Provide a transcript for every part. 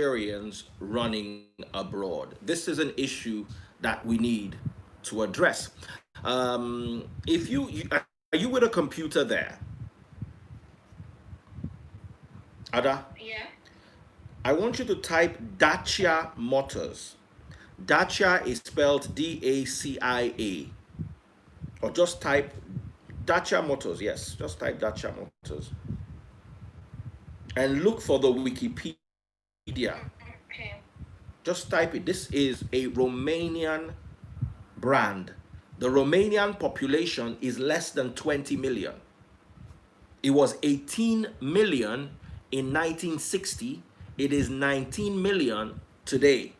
Nigerians running abroad. This is an issue that we need to address. If are you with a computer there, Ada? Yeah. I want you to type Dacia Motors. Dacia is spelled Dacia, or just type Dacia Motors. Yes, just type Dacia Motors and look for the Wikipedia. Okay. Just type it. This is a Romanian brand. The Romanian population is less than 20 million. It was 18 million in 1960. It is 19 million today.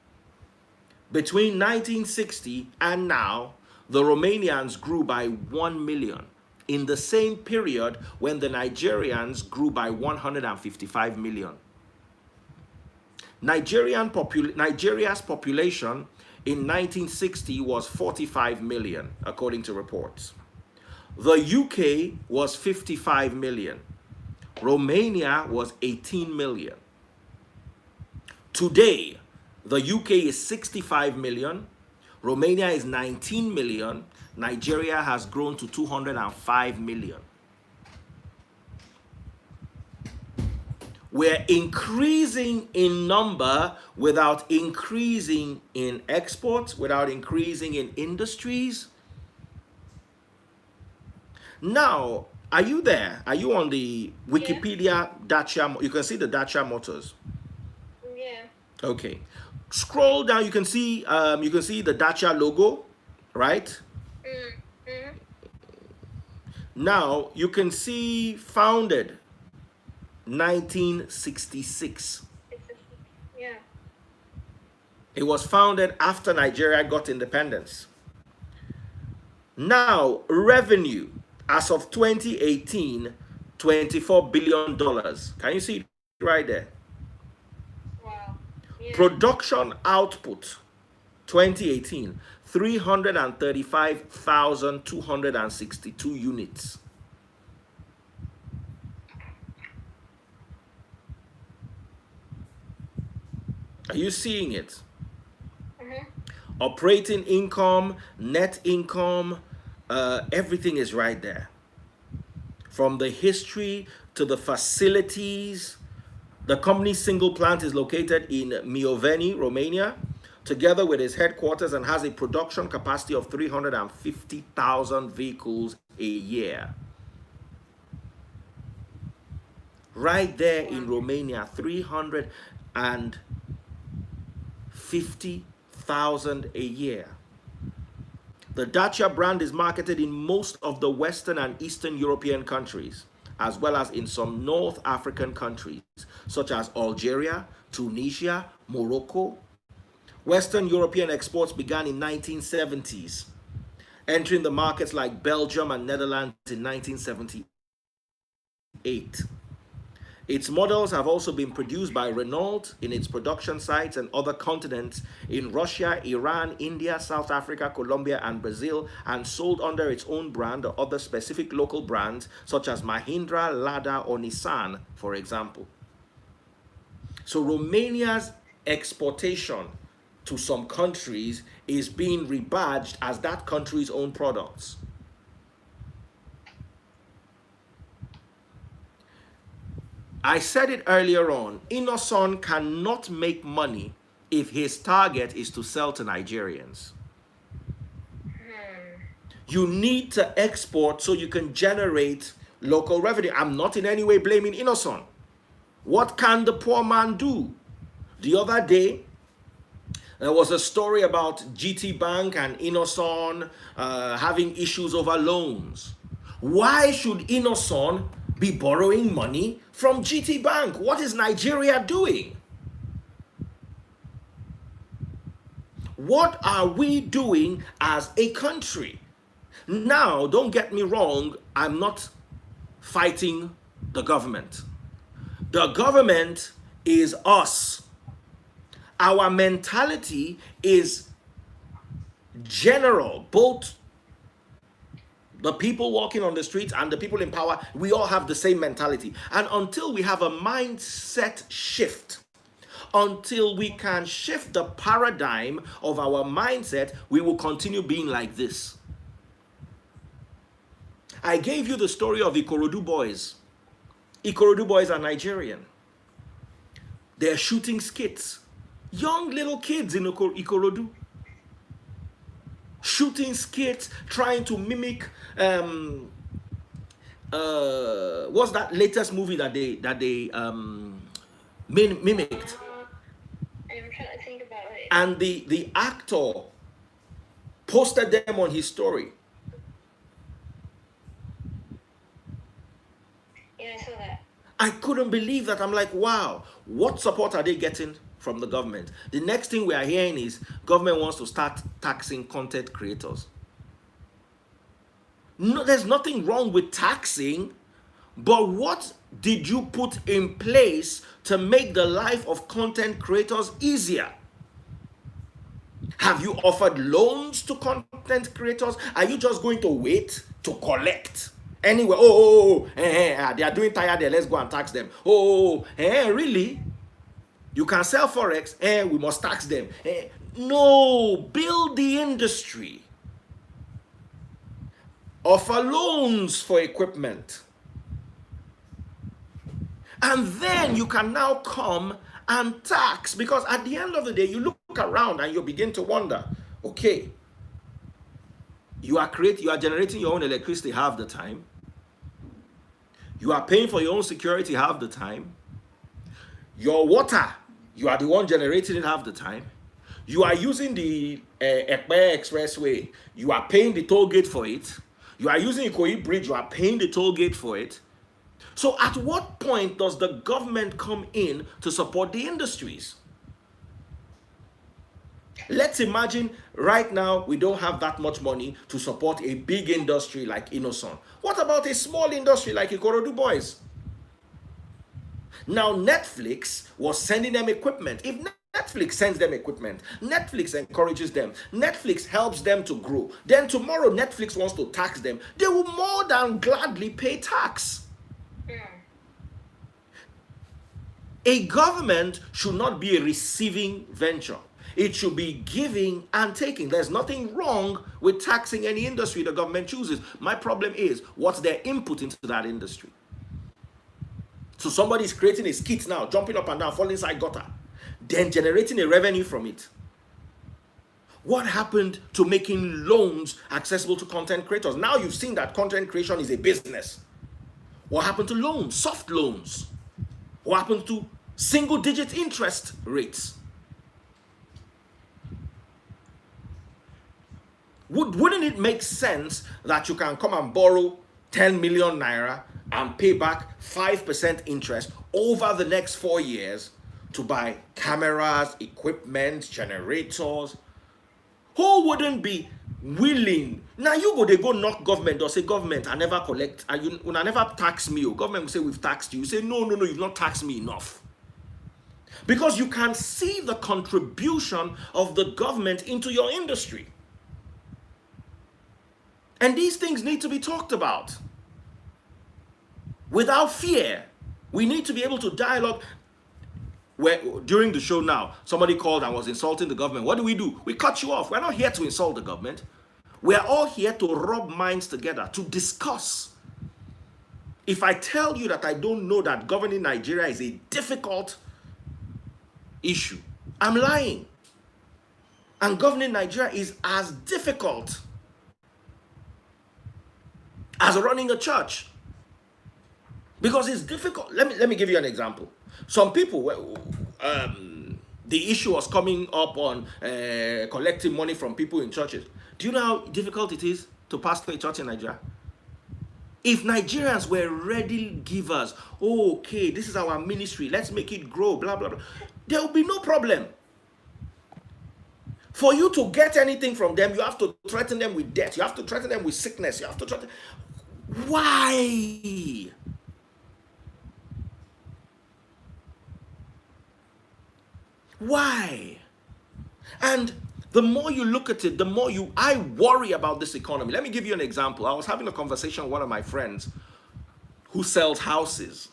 Between 1960 and now, the Romanians grew by 1 million in the same period when the Nigerians grew by 155 million. Nigeria's population in 1960 was 45 million, according to reports. The UK was 55 million. Romania was 18 million. Today, the UK is 65 million. Romania is 19 million. Nigeria has grown to 205 million. We're increasing in number without increasing in exports, without increasing in industries. Now, are you there? Are you on the Yeah. Wikipedia Dacia? You can see the Dacia Motors. Yeah. Okay. Scroll down. You can see the Dacia logo, right? Mm. Mm. Now you can see founded 1966. Yeah. It was founded after Nigeria got independence. Now, revenue as of 2018, $24 billion. Can you see it right there? Wow. Yeah. Production output 2018, 335,262 units. Are you seeing it? Mm-hmm. Operating income, net income, everything is right there. From the history to the facilities. The company's single plant is located in Mioveni, Romania, together with its headquarters, and has a production capacity of 350,000 vehicles a year. Right there in Wow. Romania, 350,000 a year. The Dacia brand is marketed in most of the Western and Eastern European countries, as well as in some North African countries, such as Algeria, Tunisia, Morocco. Western European exports began in 1970s, entering the markets like Belgium and Netherlands in 1978. Its models have also been produced by Renault in its production sites and other continents in Russia, Iran, India, South Africa, Colombia, and Brazil, and sold under its own brand or other specific local brands such as Mahindra, Lada, or Nissan, for example. So Romania's exportation to some countries is being rebadged as that country's own products. I said it earlier on, Innoson cannot make money if his target is to sell to Nigerians. Hmm. You need to export so you can generate local revenue. I'm not in any way blaming Innoson. What can the poor man do? The other day, there was a story about GT Bank and Innoson having issues over loans. Why should Innoson be borrowing money from GT Bank? What is Nigeria doing? What are we doing as a country? Now, don't get me wrong, I'm not fighting the government. The government is us. Our mentality is general. Both the people walking on the streets and the people in power, we all have the same mentality. And until we have a mindset shift, Until we can shift the paradigm of our mindset, we will continue being like this. I gave you the story of Ikorodu boys. Ikorodu boys are Nigerian. They're shooting skits. Young little kids in Ikorodu. Shooting skits, trying to mimic what's that latest movie that they mimicked? I'm trying to think about it. And the actor posted them on his story. Yeah, I saw that. I couldn't believe that. I'm like, wow, what support are they getting from the government? The next thing we are hearing is government wants to start taxing content creators. No, there's nothing wrong with taxing, but what did you put in place to make the life of content creators easier? Have you offered loans to content creators? Are you just going to wait to collect? Anyway, they are doing tired there, let's go and tax them. Really? You can sell Forex, we must tax them. No, build the industry. Offer loans for equipment. And then you can now come and tax, because at the end of the day, you look around and you begin to wonder, okay, you are generating your own electricity half the time. You are paying for your own security half the time. Your water, you are the one generating it half the time. You are using the Ekpe Expressway. You are paying the toll gate for it. You are using Ikoyi Bridge. You are paying the toll gate for it. So at what point does the government come in to support the industries? Let's imagine right now we don't have that much money to support a big industry like Innocent. What about a small industry like Ikorodu Boys? Now Netflix was sending them equipment. If Netflix sends them equipment, Netflix encourages them, Netflix helps them to grow, then tomorrow Netflix wants to tax them, they will more than gladly pay tax. A government should not be a receiving venture. It should be giving and taking. There's nothing wrong with taxing any industry the government chooses. My problem is, what's their input into that industry? So somebody's creating a skit now, jumping up and down, falling inside gutter, then generating a revenue from it. What happened to making loans accessible to content creators? Now you've seen that content creation is a business. What happened to loans, soft loans? What happened to single-digit interest rates? Wouldn't it make sense that you can come and borrow 10 million naira and pay back 5% interest over the next 4 years to buy cameras, equipment, generators? Who wouldn't be willing? Now you go knock government or say, government, I never collect, when I never tax me, or government will say, we've taxed you. You say, no, you've not taxed me enough. Because you can see the contribution of the government into your industry. And these things need to be talked about without fear. We need to be able to dialogue. During the show now, somebody called and was insulting the government. What do? We cut you off. We're not here to insult the government. We're all here to rub minds together, to discuss. If I tell you that I don't know that governing Nigeria is a difficult issue, I'm lying. And governing Nigeria is as difficult as running a church, because it's difficult. Let me give you an example. Some people, the issue was coming up on collecting money from people in churches. Do you know how difficult it is to pastor a church in Nigeria? If Nigerians were ready givers, okay, this is our ministry, let's make it grow, blah, blah, blah, there will be no problem. For you to get anything from them, you have to threaten them with death. You have to threaten them with sickness. You have to threaten. Why? Why? And the more you look at it, the more I worry about this economy. Let me give you an example. I was having a conversation with one of my friends who sells houses.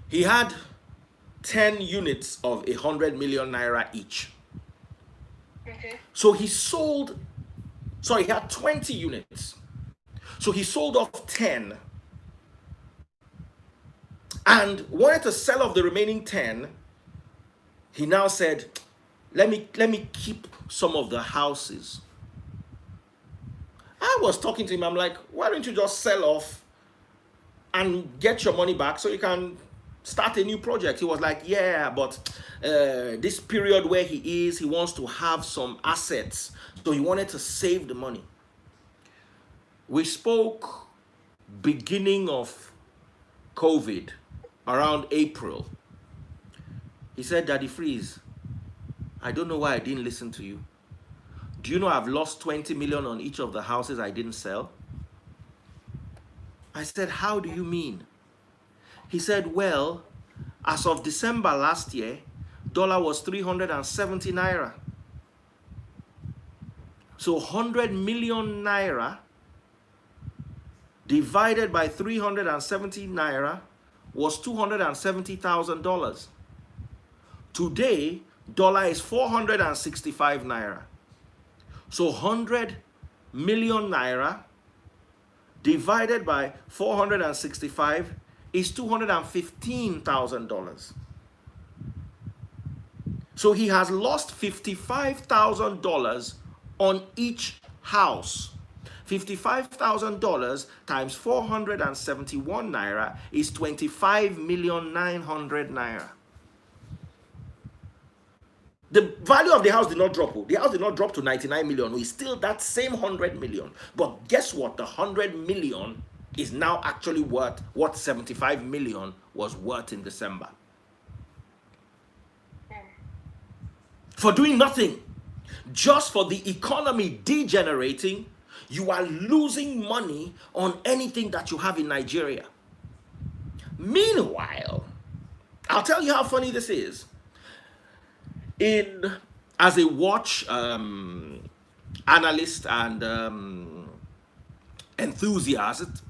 He had 10 units of 100 million naira each. Okay. So he sold, sorry, he had 20 units. So he sold off 10 and wanted to sell off the remaining 10. He now said, let me keep some of the houses. I was talking to him, I'm like, why don't you just sell off and get your money back so you can start a new project? He was like, yeah, but this period where he is, he wants to have some assets. So he wanted to save the money. We spoke beginning of COVID, around April. He said, Daddy Freeze, I don't know why I didn't listen to you. Do you know I've lost 20 million on each of the houses I didn't sell? I said, how do you mean? He said, well, as of December last year, dollar was 370 naira. So 100 million naira divided by 370 naira was $270,000. Today, dollar is 465 naira. So 100 million naira divided by 465 is $215,000. So he has lost $55,000 on each house. $55,000 times 471 naira is 25,900,000 naira. The value of the house did not drop. The house did not drop to 99 million. It's still that same 100 million. But guess what? The 100 million is now actually worth what 75 million was worth in December. For doing nothing. Just for the economy degenerating, you are losing money on anything that you have in Nigeria. Meanwhile, I'll tell you how funny this is. As a watch analyst and enthusiast,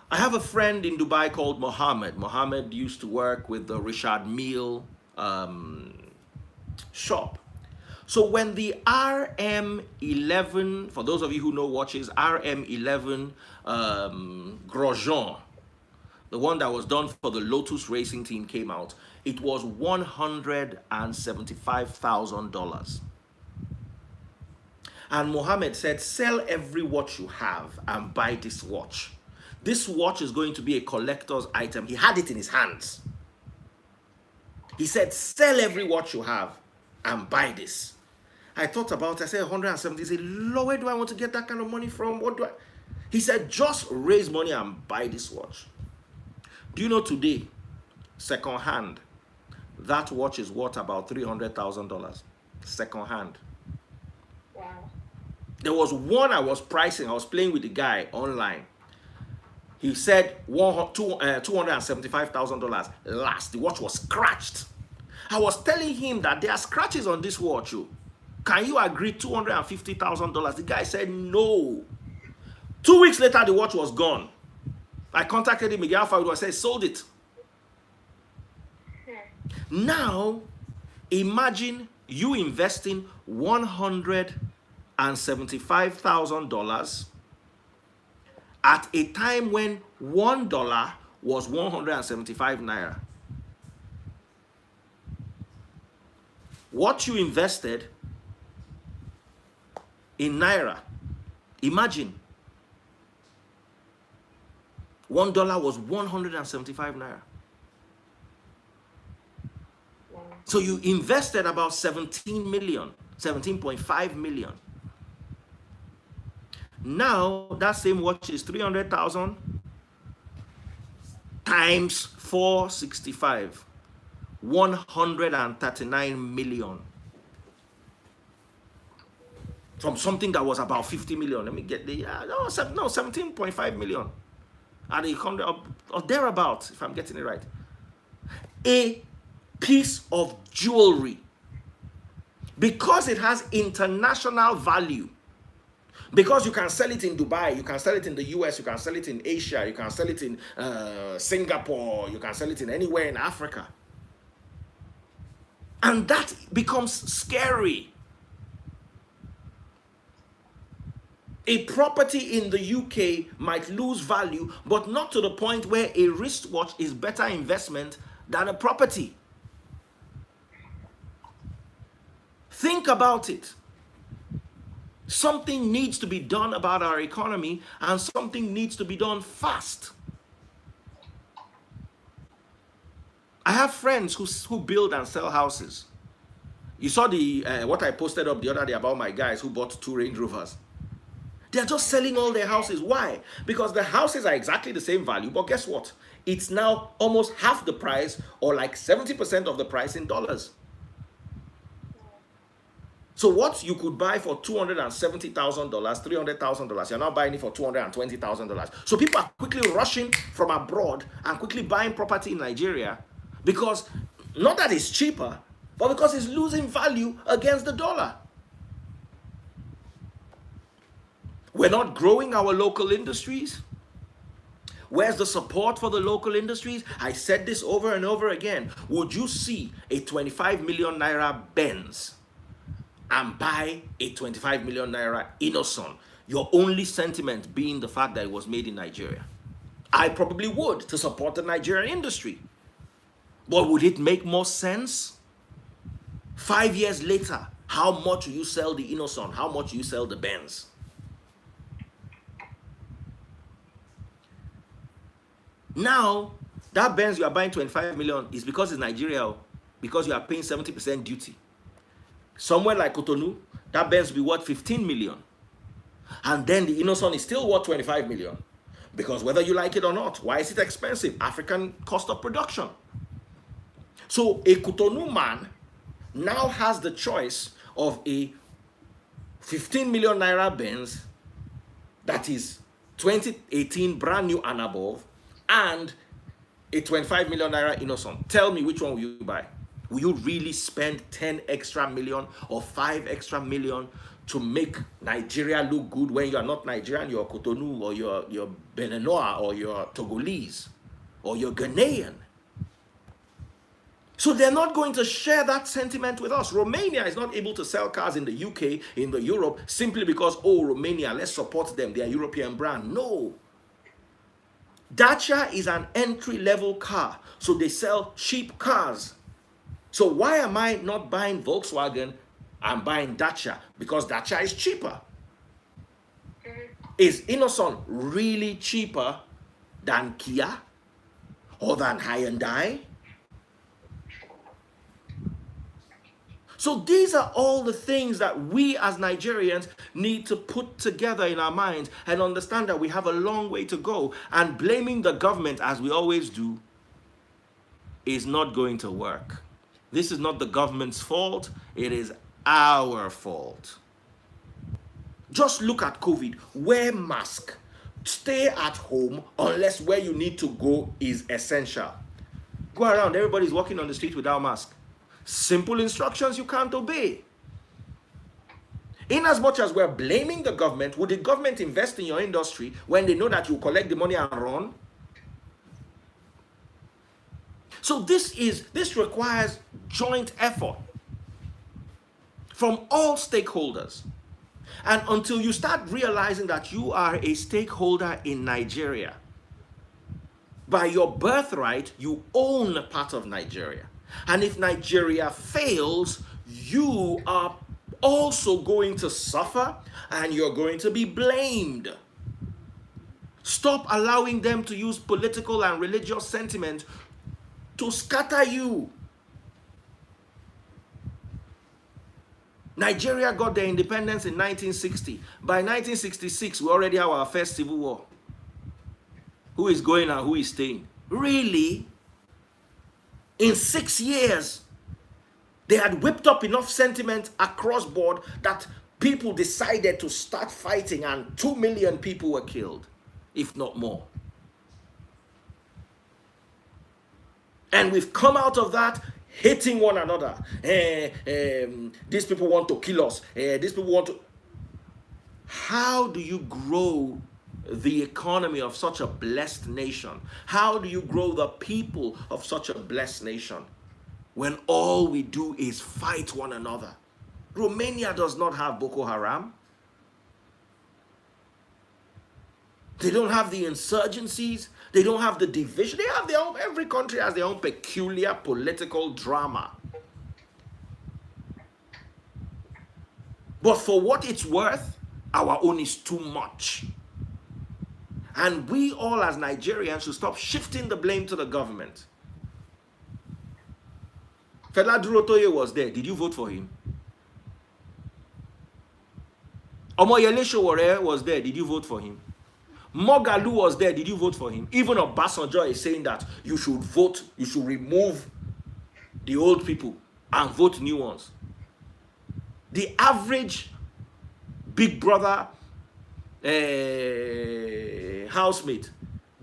I have a friend in Dubai called Mohammed. Mohammed used to work with the Richard Mille shop. So when the RM11, for those of you who know watches, RM11 Grosjean, the one that was done for the Lotus racing team, came out, it was $175,000. And Mohammed said, sell every watch you have and buy this watch. This watch is going to be a collector's item. He had it in his hands. He said, sell every watch you have and buy this. I thought about it. I said, 170. He said, Lord, where do I want to get that kind of money from? What do I? He said, just raise money and buy this watch. Do you know today, second hand, that watch is worth about $300,000. Second hand. Wow. There was one I was pricing. I was playing with the guy online. He said $275,000 last. The watch was scratched. I was telling him that there are scratches on this watch. Can you agree $250,000? The guy said no. 2 weeks later, the watch was gone. I contacted him again. I said, sold it. Now, imagine you investing $175,000 at a time when $1 was 175 naira. What you invested in naira, imagine $1 was 175 naira. Wow. So you invested about 17 million, 17.5 million. Now that same watch is 300,000 times 465, 139 million. From something that was about 50 million. Let me get the, no, 17.5 million. At 100 or thereabouts, if I'm getting it right. A piece of jewelry. Because it has international value. Because you can sell it in Dubai, you can sell it in the US, you can sell it in Asia, you can sell it in Singapore, you can sell it in anywhere in Africa. And that becomes scary. A property in the UK might lose value, but not to the point where a wristwatch is better investment than a property. Think about it. Something needs to be done about our economy, and something needs to be done fast. I have friends who build and sell houses. You saw the what I posted up the other day about my guys who bought 2 Range Rovers. They're just selling all their houses. Why? Because the houses are exactly the same value, but guess what? It's now almost half the price, or like 70% of the price in dollars. So what you could buy for $270,000, $300,000, you're now buying it for $220,000. So people are quickly rushing from abroad and quickly buying property in Nigeria because not that it's cheaper, but because it's losing value against the dollar. We're not growing our local industries. Where's the support for the local industries? I said this over and over again. Would you see a 25 million naira Benz and buy a 25 million naira Innoson? Your only sentiment being the fact that it was made in Nigeria. I probably would, to support the Nigerian industry. But would it make more sense? 5 years later, how much will you sell the Innoson? How much will you sell the Benz? Now, that Benz you are buying 25 million is because it's Nigeria, because you are paying 70% duty. Somewhere like Cotonou, that Benz will be worth 15 million. And then the Innoson is still worth 25 million. Because whether you like it or not, why is it expensive? African cost of production. So a Cotonou man now has the choice of a 15 million naira Benz that is 2018 brand new and above, and a 25 million naira Innoson. Tell me, which one will you buy? Will you really spend 10 extra million or 5 extra million to make Nigeria look good when you are not Nigerian, you're Cotonou, or you're Beninois, or you're Togolese, or you're Ghanaian? So they're not going to share that sentiment with us. Romania is not able to sell cars in the UK, in the Europe, simply because, oh, Romania, let's support them, they're a European brand. No. Dacia is an entry-level car, so they sell cheap cars. So why am I not buying Volkswagen? I'm buying Dacia because Dacia is cheaper. Is Innoson really cheaper than Kia or than Hyundai? So these are all the things that we as Nigerians need to put together in our minds and understand that we have a long way to go, and blaming the government, as we always do, is not going to work. This is not the government's fault, it is our fault. Just look at COVID. Wear mask. Stay at home unless where you need to go is essential. Go around, everybody's walking on the street without mask. Simple instructions you can't obey. In as much as we're blaming the government, would the government invest in your industry when they know that you collect the money and run? So this requires joint effort from all stakeholders. And until you start realizing that you are a stakeholder in Nigeria, by your birthright, you own a part of Nigeria. And if Nigeria fails, you are also going to suffer and you're going to be blamed. Stop allowing them to use political and religious sentiment to scatter you. Nigeria got their independence in 1960. By 1966, we already have our first civil war. Who is going and who is staying? Really? In 6 years, they had whipped up enough sentiment across board that people decided to start fighting, and 2 million people were killed, if not more. And we've come out of that hating one another. These people want to kill us. These people want to... How do you grow the economy of such a blessed nation? How do you grow the people of such a blessed nation? when all we do is fight one another. Romania does not have Boko Haram. They don't have the insurgencies. They don't have the division. They have their own, every country has their own peculiar political drama. But for what it's worth, our own is too much. And we all as Nigerians should stop shifting the blame to the government. Fela Durotoye was there. Did you vote for him? Omoyele Sowore was there. Did you vote for him? Mogalu was there. Did you vote for him? Even Obasanjo is saying that you should vote, you should remove the old people and vote new ones. The average Big Brother housemate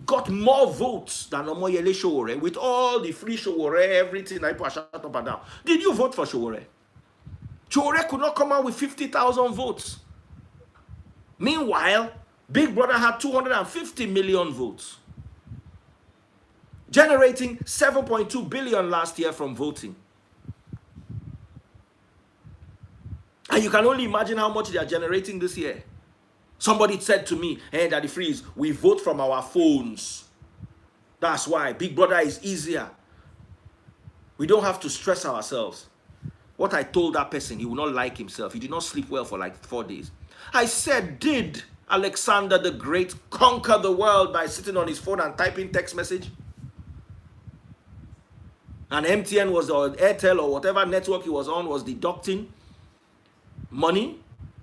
got more votes than Omoyele Sowore with all the free Sowore, everything. I shut up and down. Did you vote for Sowore? Sowore could not come out with 50,000 votes. Meanwhile, Big Brother had 250 million votes, generating 7.2 billion last year from voting. And you can only imagine how much they are generating this year. Somebody said to me, hey, Daddy Freeze, we vote from our phones. That's why Big Brother is easier. We don't have to stress ourselves. What I told that person, he would not like himself. He did not sleep well for like 4 days. I said, did Alexander the Great conquer the world by sitting on his phone and typing text message? And MTN was, or Airtel or whatever network he was on was deducting money?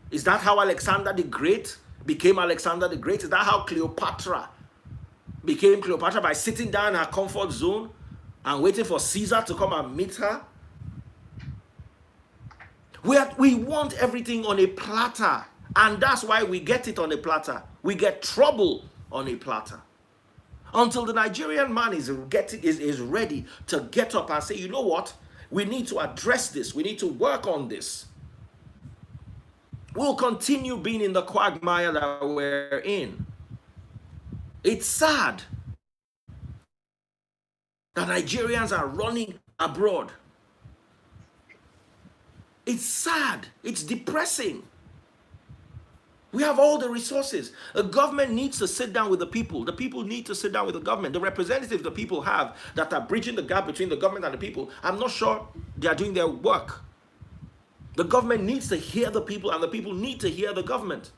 Is that how Alexander the Great became Alexander the Great? Is that how Cleopatra became Cleopatra, by sitting down in her comfort zone and waiting for Caesar to come and meet her? We want everything on a platter, and that's why we get it on a platter. We get trouble on a platter. Until the Nigerian man is ready to get up and say, you know what? We need to address this. We need to work on this. We'll continue being in the quagmire that we're in. It's sad that Nigerians are running abroad. It's sad. It's depressing. We have all the resources. The government needs to sit down with the people. The people need to sit down with the government. The representatives the people have that are bridging the gap between the government and the people, I'm not sure they are doing their work. The government needs to hear the people, and the people need to hear the government.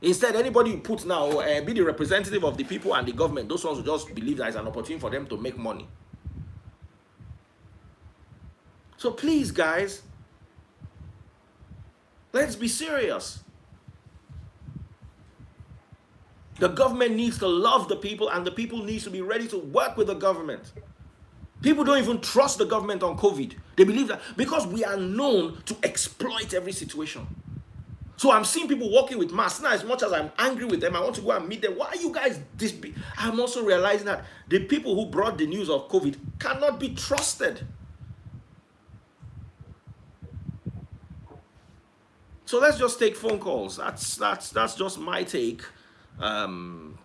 Instead, anybody you put now be the representative of the people and the government, those ones will just believe that it's an opportunity for them to make money. So please, guys, let's be serious. The government needs to love the people, and the people needs to be ready to work with the government. People don't even trust the government on COVID. They believe that because we are known to exploit every situation. So I'm seeing people walking with masks. Now, as much as I'm angry with them, I want to go and meet them. Why are you guys this big? I'm also realizing that the people who brought the news of COVID cannot be trusted. So let's just take phone calls. That's just my take. I'm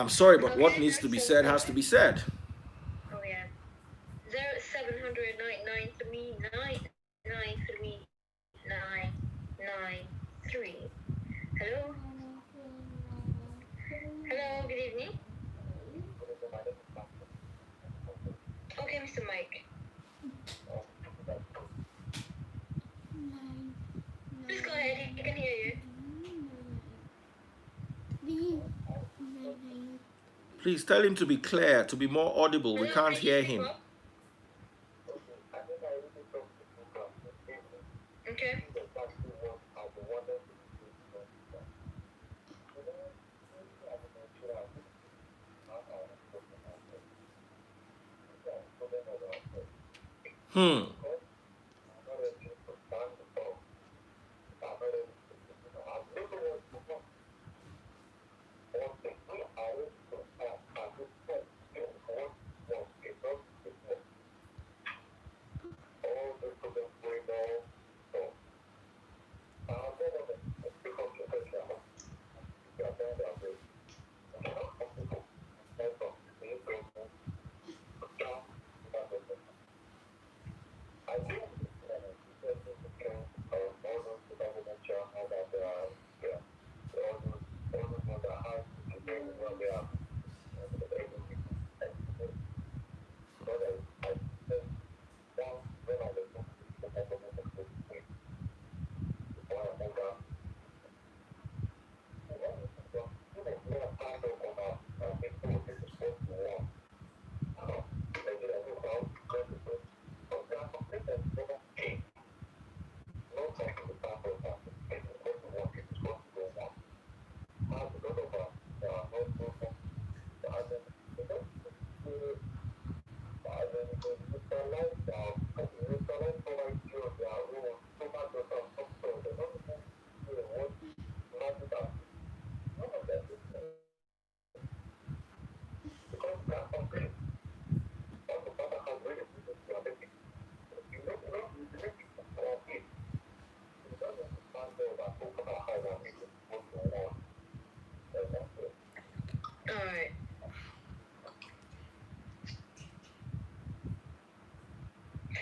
sorry, but what needs to be said has to be said. Oh yeah. 0700-993-993. Hello? Hello, good evening. Okay, Mr. Mike. Please go ahead, he can hear you. Please tell him to be clear, to be more audible. We can't hear him. Okay.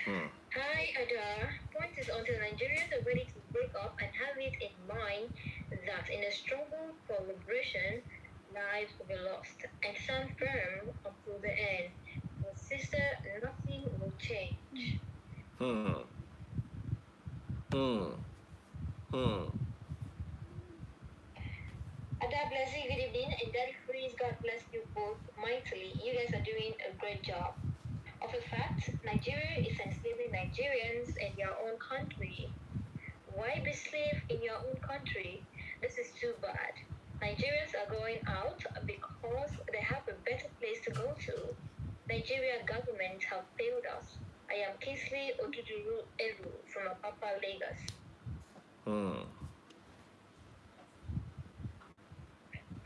Hmm. Hi, Ada. Point is until Nigerians are ready to wake up and have it in mind that in a struggle for liberation, lives will be lost, and stand firm until the end. But sister, nothing will change. Hmm. Hmm. Hmm. Ada, bless you, good evening, and Daddy Freeze, God bless you both mightily. You guys are doing a great job. Of a fact, Nigeria is enslaving Nigerians in your own country. Why be slave in your own country? This is too bad. Nigerians are going out because they have a better place to go to. Nigeria government have failed us. I am Kingsley Oduduru Eru from Apapa, Lagos. Hmm.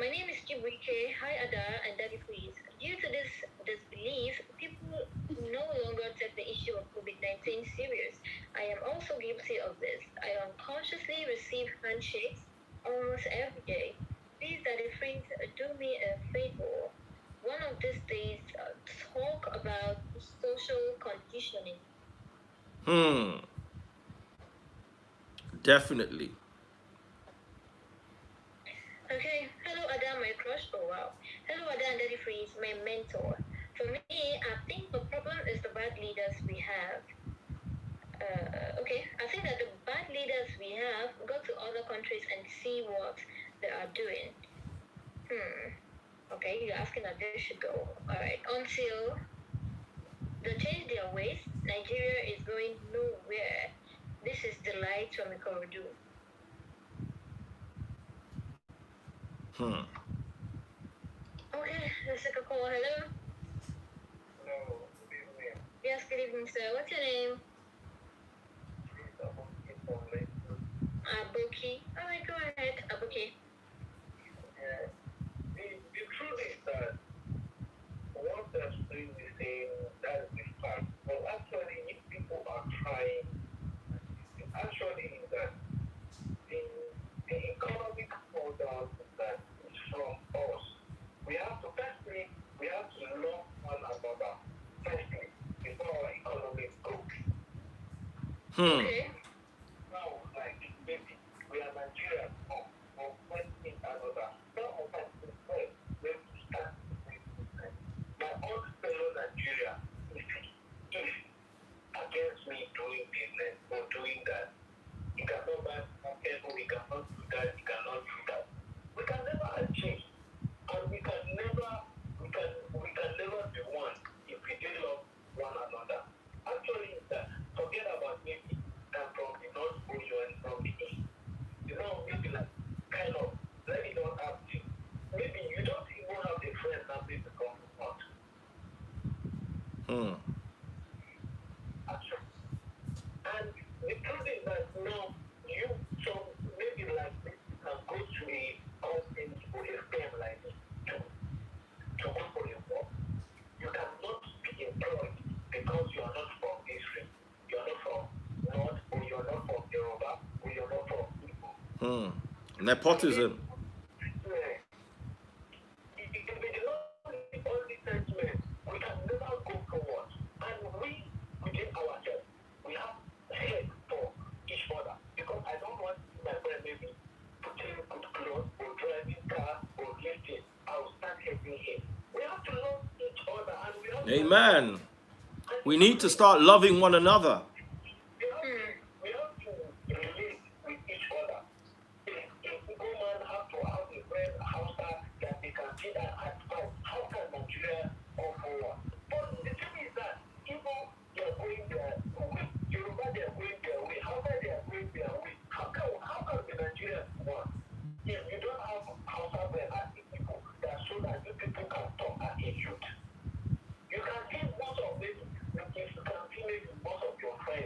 My name is Chibuike. Hi Ada and Daddy Freeze. Due to this disbelief, people no longer take the issue of COVID-19 serious. I am also guilty of this. I unconsciously receive handshakes almost every day. Please, Daddy Freeze, do me a favor. One of these days, talk about social conditioning. Hmm. Definitely. Okay, hello Ada, my crush. Oh wow. Hello Ada and Daddy Freeze, my mentor. For me, I think the problem is the bad leaders we have. Okay, I think that the bad leaders we have go to other countries and see what they are doing. Okay, you're asking that they should go. Alright, until they change their ways, Nigeria is going nowhere. This is the light from Ikorodu. Hmm. Okay, let's take a call. Hello? Hello, good evening. Yes, good evening, sir. What's your name? Abuki. Alright, go ahead, Abuki. Yeah. The truth is that what the screen is saying, that is the fact. But actually, if people are trying, actually, is that the economic model that is from us, we have to, firstly, we have to love one another, firstly, before our economy grows. Hmm. Okay. Now, like, maybe we are Nigerians or questioning another. Some of us prefer when to start doing business. My own fellow Nigeria, if against me doing business or doing that, he cannot buy market, or he cannot do that, he cannot do that. We can never achieve, and we can never be one if we do love one another. Actually, forget about maybe I'm from the north or you are from the east. Maybe like kind of let me not have you. Maybe you don't even have a friend that maybe from the north. Hmm. Actually. And the truth is that now you so maybe like this, you can go to a company or a firm like this to go for a work. You cannot be employed because you are not from this region. You are not from North, or you are not from Yoruba, or you are not from Igbo. Hmm. Nepotism. Yeah. It can be the only sentiment. We can never go forward. And we, within ourselves, we have head for each other. Because I don't want my friend maybe putting good clothes or driving car or lifting. I will start helping him. We have to love each other, and we have to Amen. We need to start loving one another. we have to relate with each other. If woman have to have a friend house that they can see that advice, how can Nigeria go forward? But the thing is that people they are going their way. Yoruba they are going their way. Hausa they are going their way. How can the Nigerians work? If you don't have Hausa as the people that so that you people can talk as a youth. You can see most of them, if you can see maybe most of your friends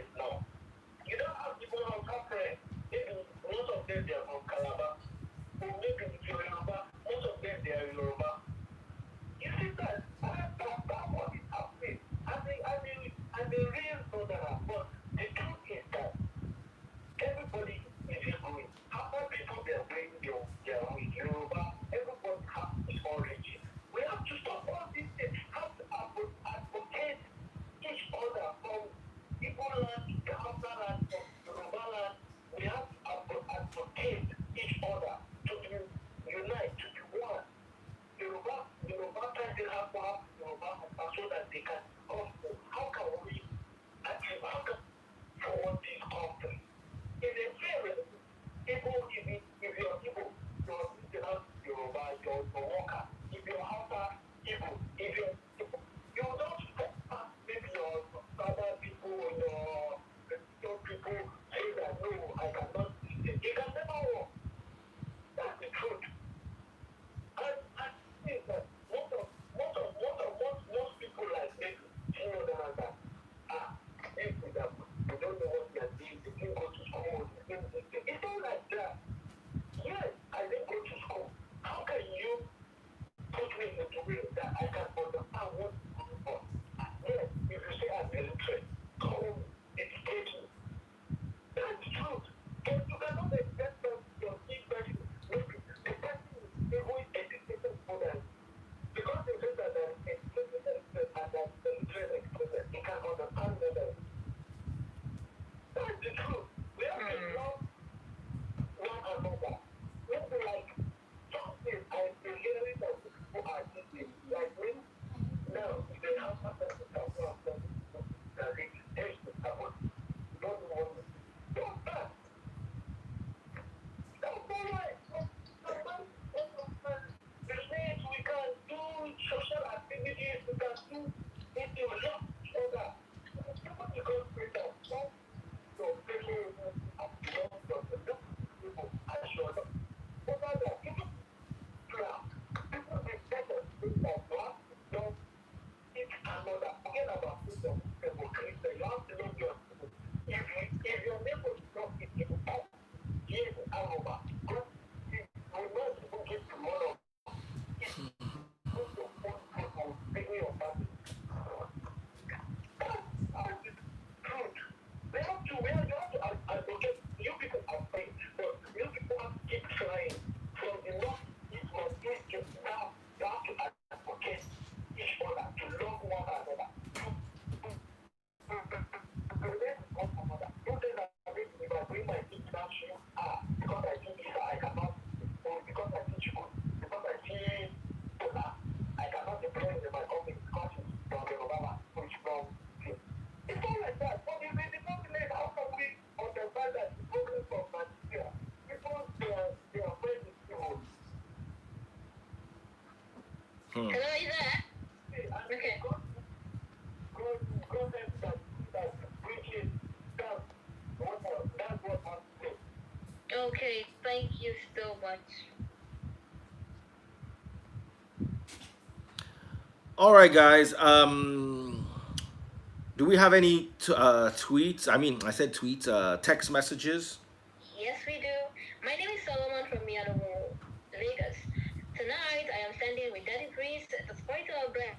Okay, thank you so much. All right, guys. Do we have any tweets? I mean, I said tweets, text messages. Yes, we do. My name is Solomon from Mianowo, Lagos. Tonight, I am standing with Daddy Freeze. Despite our brand,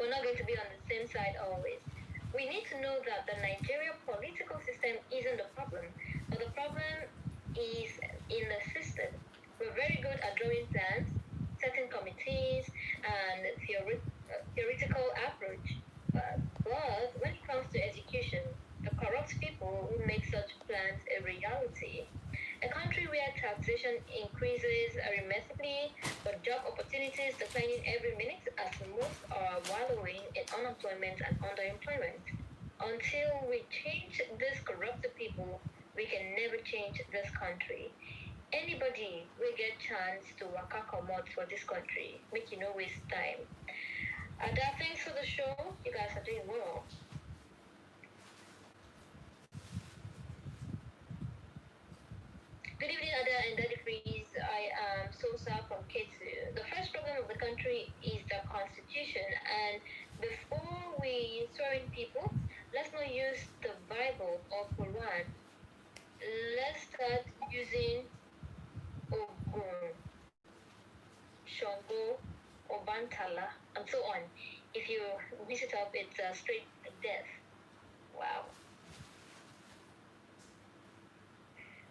we're not going to be on the same side always. We need to know that the Nigeria political system isn't the problem, but the problem is in the system. We're very good at drawing plans, setting committees, and theoretical approach. But when it comes to execution, the corrupt people who make such plans a reality. A country where taxation increases irremediably, but job opportunities declining every minute as most are wallowing in unemployment and underemployment. Until we change these corrupt people, we can never change this country. Anybody will get chance to waka comot for this country. Make you no waste time. Ada, thanks for the show. You guys are doing well. Good evening, Ada and Daddy Freeze. I am Sosa from Ketsu. The first problem of the country is the constitution. And before we swear in people, let's not use the Bible or Quran. Let's start using Ogun, Shango, Obantala, and so on. If you mix it up, it's straight death. Wow.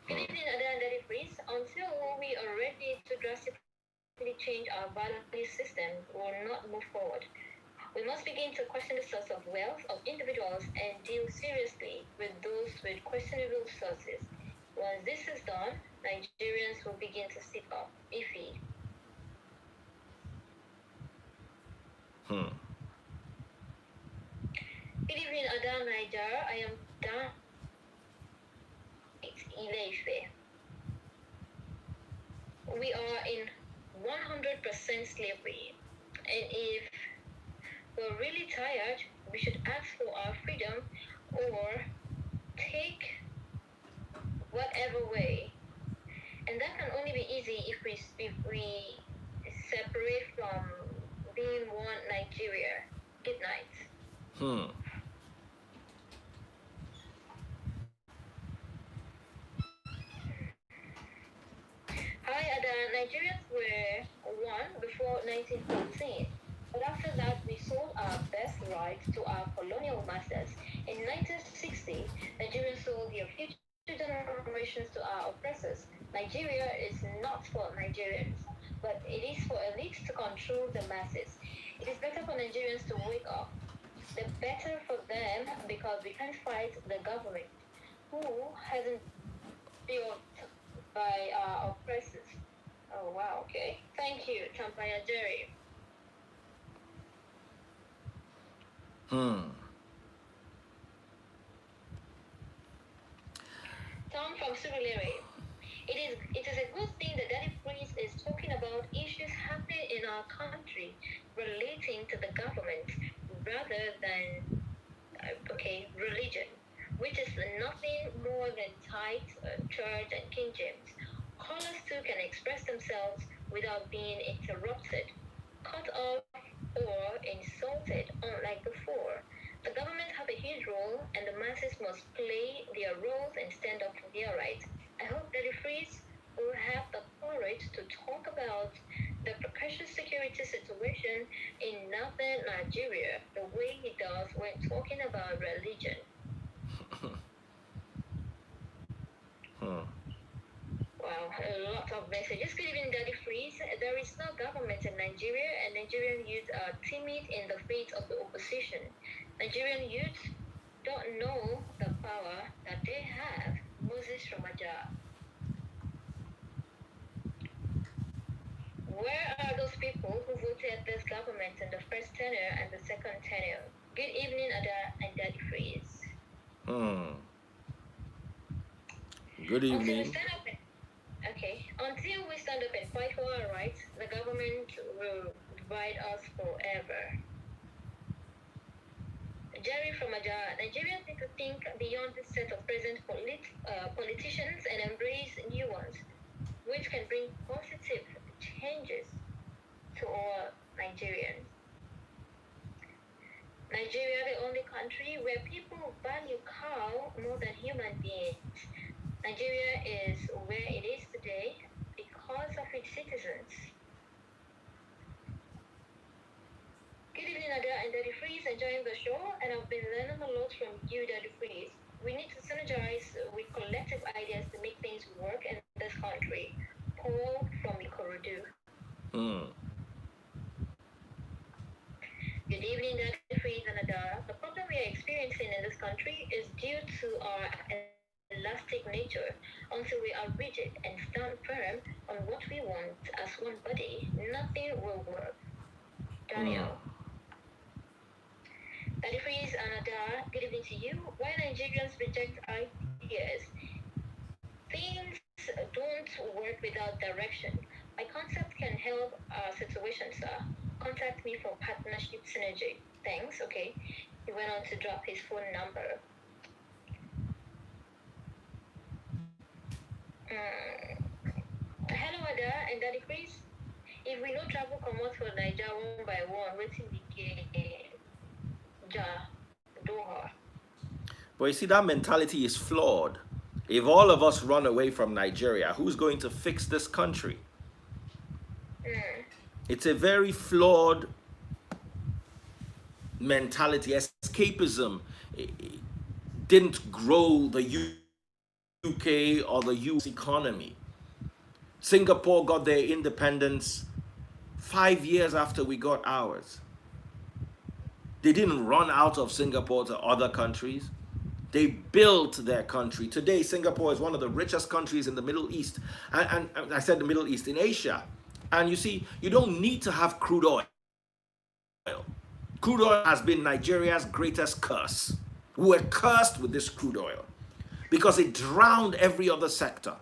Good evening, Ada and Daddy Freeze. Until we are ready to drastically change our value system, we will not move forward. We must begin to question the source of wealth of individuals and deal seriously with those with questionable sources. Once this is done, Nigerians will begin to sit up. Iffy. Hmm. Good evening, Ada Niger. I am Dan Ileife. We are in 100% slavery. And if we're really tired, we should ask for our freedom or take whatever way. And that can only be easy if we separate from being one Nigeria. Good night. Hmm. Hi, Ada. Nigerians were one before 1914. But after that, we sold our birthright to our colonial masters. In 1960, Nigerians sold their future generations to our oppressors. Nigeria is not for Nigerians, but it is for elites to control the masses. It is better for Nigerians to wake up. The better for them because we can't fight the government, who hasn't built by our oppressors. Oh wow, okay. Thank you, Champaya Jerry. Hmm. Tom from Surulere. It is a good thing that Daddy Freeze is talking about issues happening in our country relating to the government rather than religion, which is nothing more than tithe, church, and King James. Callers too can express themselves without being interrupted, cut off, or insulted, unlike before. The government have a huge role, and the masses must play their roles and stand up for their rights. I hope that the Freeze will have the courage to talk about the precarious security situation in northern Nigeria the way he does when talking about religion. Hmm. Wow, a lot of messages. Good evening, Daddy Freeze. There is no government in Nigeria, and Nigerian youth are timid in the face of the opposition. Nigerian youth don't know the power that they have. Moses Ramaja. Where are those people who voted this government in the first tenure and the second tenure? Good evening, Ada and Daddy Freeze. Hmm. Good Until we evening. stand up until we stand up and fight for our rights, the government will divide us forever. Jerry from Aja, Nigerians need to think beyond this set of present politicians and embrace new ones, which can bring positive changes to all Nigerians. Nigeria, the only country where people value cow more than human beings. Nigeria is where it is today because of its citizens. Good evening, Ada and Daddy Freeze, enjoying the show, and I've been learning a lot from you, Daddy Freeze. We need to synergize with collective ideas to make things work in this country. Paul from Ikorodu. Good evening, Daddy Freeze and Ada. The problem we are experiencing in this country is due to our elastic nature. Until we are rigid and stand firm on what we want as one body, nothing will work. Daniel. Daddy Freeze and Ada, good evening to you. Why Nigerians reject ideas? Things don't work without direction. My concept can help our situation, sir. Contact me for partnership synergy. Thanks, okay. He went on to drop his phone number. Hello, Ada and Daddy Chris. If we no travel come out for Nigeria one by one, waiting we get Doha. But you see, that mentality is flawed. If all of us run away from Nigeria, who's going to fix this country? It's a very flawed mentality. Escapism didn't grow the UK or the US economy. Singapore got their independence 5 years after we got ours. They didn't run out of Singapore to other countries. They built their country. Today, Singapore is one of the richest countries in the Middle East. And I said the Middle East, in Asia. And you see, you don't need to have crude oil. Crude oil has been Nigeria's greatest curse. We were cursed with this crude oil because it drowned every other sector.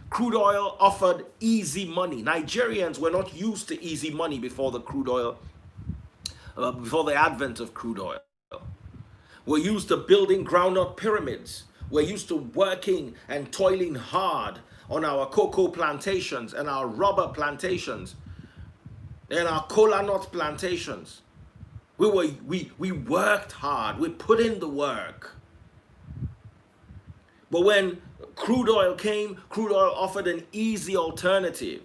Crude oil offered easy money. Nigerians were not used to easy money before the crude oil, before the advent of crude oil. We're used to building groundnut pyramids. We're used to working and toiling hard on our cocoa plantations and our rubber plantations and our cola nut plantations. We worked hard. We put in the work. But when crude oil came, crude oil offered an easy alternative.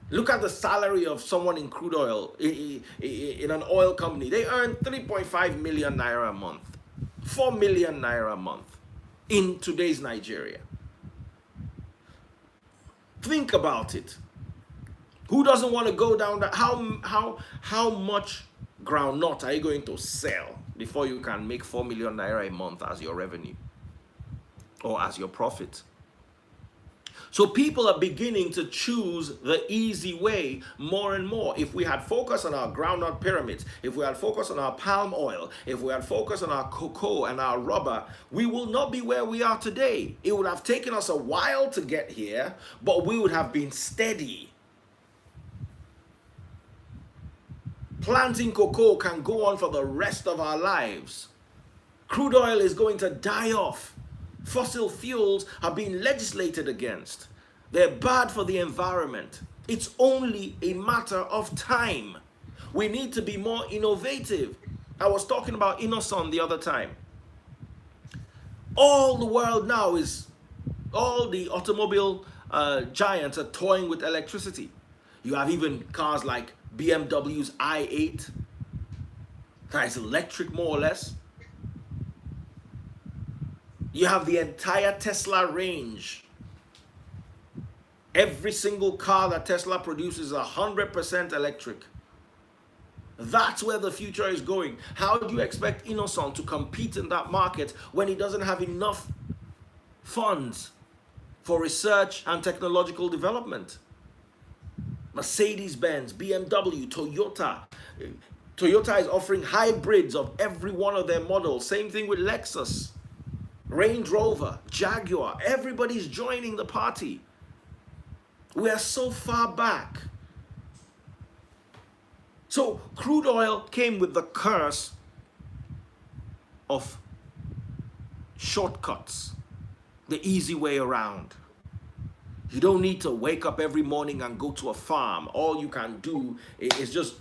Look at the salary of someone in crude oil, in an oil company. They earn 3.5 million naira a month, 4 million naira a month in today's Nigeria. Think about it. Who doesn't want to go down that? How much groundnut are you going to sell before you can make 4 million naira a month as your revenue or as your profit? So people are beginning to choose the easy way more and more. If we had focused on our groundnut pyramids, if we had focused on our palm oil, if we had focused on our cocoa and our rubber, we will not be where we are today. It would have taken us a while to get here, but we would have been steady. Planting cocoa can go on for the rest of our lives. Crude oil is going to die off. Fossil fuels are being legislated against. They're bad for the environment. It's only a matter of time. We need to be more innovative. I was talking about Innoson the other time. All the world now is, all the automobile giants are toying with electricity. You have even cars like BMW's i8 that is electric more or less. You have the entire Tesla range. Every single car that Tesla produces is 100% electric. That's where the future is going. How do you expect Innoson to compete in that market when it doesn't have enough funds for research and technological development? Mercedes-Benz, BMW, Toyota. Toyota is offering hybrids of every one of their models. Same thing with Lexus. Range Rover, Jaguar, everybody's joining the party. We are so far back. So crude oil came with the curse of shortcuts, the easy way around. You don't need to wake up every morning and go to a farm. All you can do is just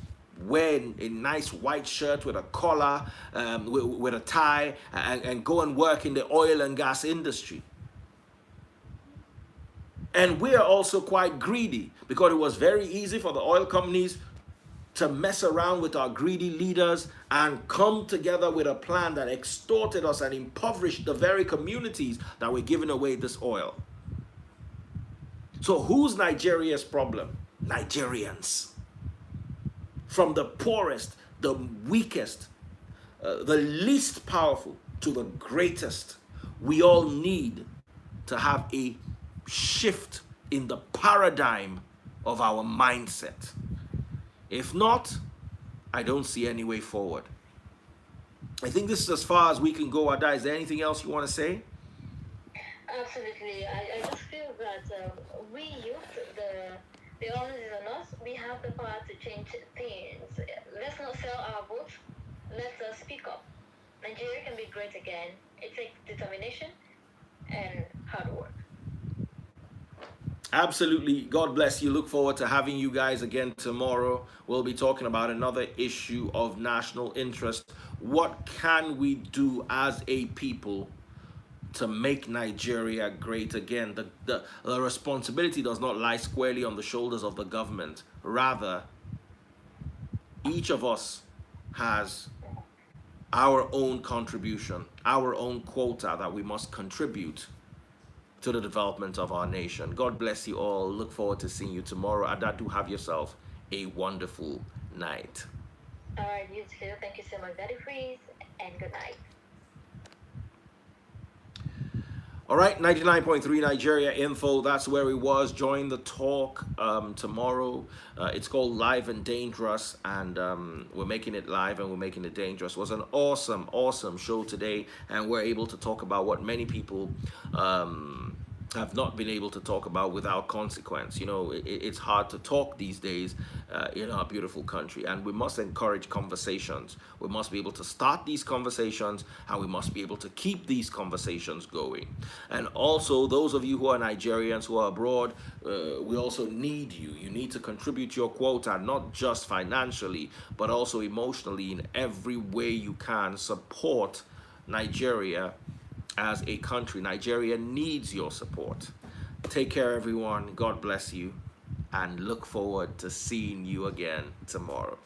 wear a nice white shirt with a collar, with a tie, and go and work in the oil and gas industry. And we are also quite greedy because it was very easy for the oil companies to mess around with our greedy leaders and come together with a plan that extorted us and impoverished the very communities that were giving away this oil. So who's Nigeria's problem? Nigerians. From the poorest, the weakest, the least powerful to the greatest. We all need to have a shift in the paradigm of our mindset. If not, I don't see any way forward. I think this is as far as we can go, Ada. Is there anything else you want to say? Absolutely. I just feel that we youth, the onus is on us. We have the power to change things. Let's not sell our votes. Let's speak up. Nigeria can be great again. It takes determination and hard work. Absolutely. God bless you. Look forward to having you guys again tomorrow. We'll be talking about another issue of national interest. What can we do as a people to make Nigeria great again? The responsibility does not lie squarely on the shoulders of the government. Rather, each of us has our own contribution, our own quota that we must contribute to the development of our nation. God bless you all. Look forward to seeing you tomorrow. Adadu, have yourself a wonderful night. All right, you too. Thank you so much, Daddy Freeze, and good night. All right, 99.3 Nigeria Info. That's where he was. Join the talk tomorrow. It's called Live and Dangerous, and we're making it live and we're making it dangerous. It was an awesome, awesome show today, and we're able to talk about what many people have not been able to talk about without consequence. You know, it's hard to talk these days in our beautiful country, and we must encourage conversations. We must be able to start these conversations, and we must be able to keep these conversations going. And also, those of you who are Nigerians who are abroad, we also need you. You need to contribute your quota, not just financially, but also emotionally, in every way you can. Support Nigeria as a country. Nigeria needs your support. Take care, everyone. God bless you, and look forward to seeing you again tomorrow.